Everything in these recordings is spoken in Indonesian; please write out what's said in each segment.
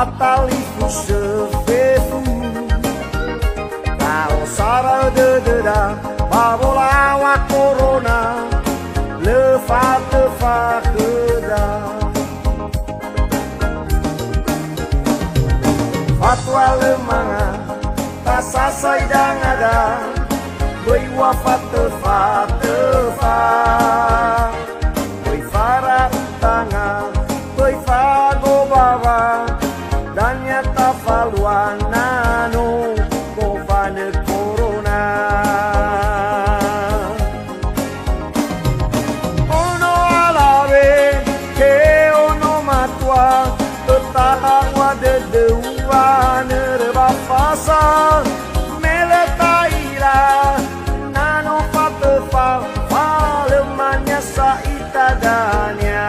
bataliku sefefu Kau sarau dededa babolawa corona levat tefa keda fatwa lemanga tasasai dan ada boi wafat tefa tefa boi fara utanga boi fago bawa dan nyata faluan nano kovane corona ono alawe ke ono matwa tetawa de dewa nerba fasa meletaira nano patefa falemanya saitadanya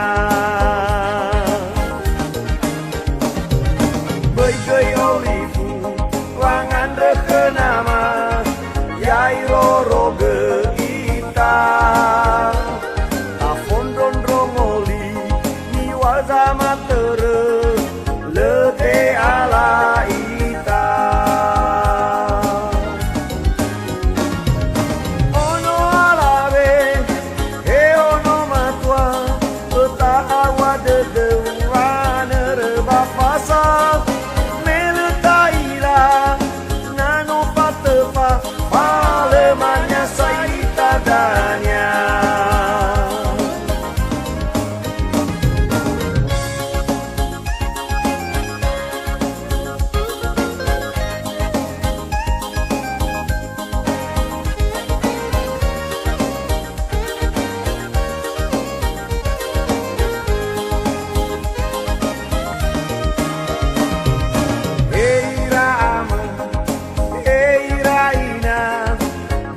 Beigai olivu wangan rekenama yai roro geita afon rondrong oli niwa zama tere lete ala ita ono alawe he ono matwa etawa de dewa nerba fasa Palemanya saitadanya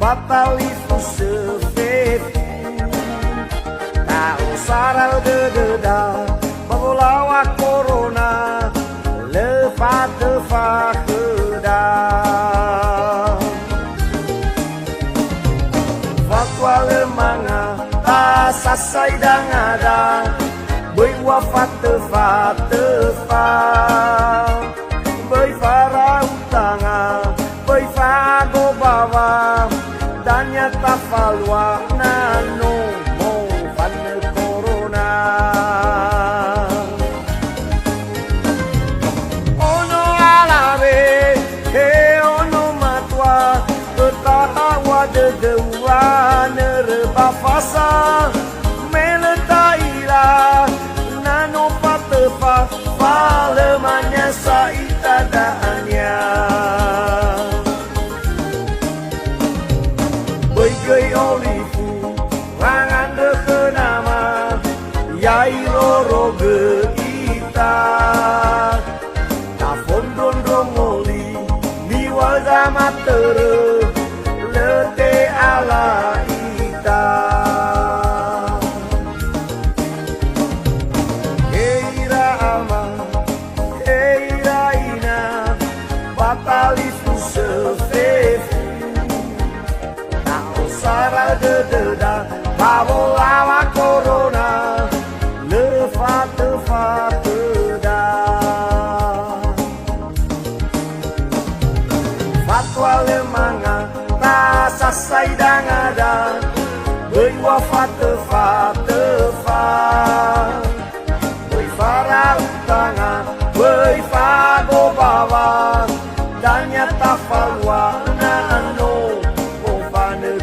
bataliku sefefu Kau sarau dededa babolawa corona levat tefa keda fatwa lemanga tasasai dan ada boi wafat tefa tefa boi fara utanga boi fago bawa dan nyata falwa nano mo vanne corona ono alawe he ono matwa etawa de dewa nerba fasa meletaira nano patefa falemanya saitadanya Beigai olivu wangan rekenama yai roro geita tafon rondrong oli niwa zama tere lete ala ita Heira ama heira ina bataliku sefefu Sarau dededa babolawa corona levat tefa keda fatwa lemanga tasasai dan ada boi wafat tefa tefa boi fara utanga boi fago bawa dan nyata falwa nano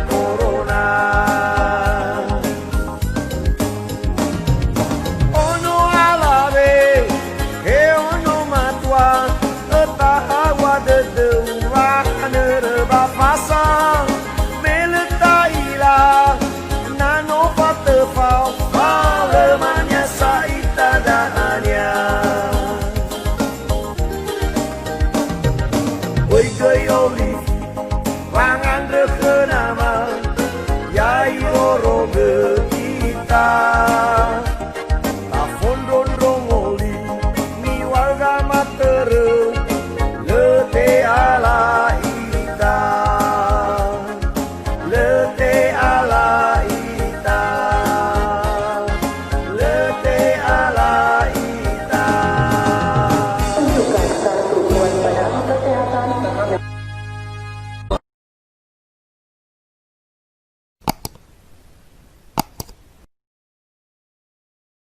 corona ono alawe he ono matwa etawa de dewa nerba fasa meletaira nano patefa falemanya saitadanya Beigai oli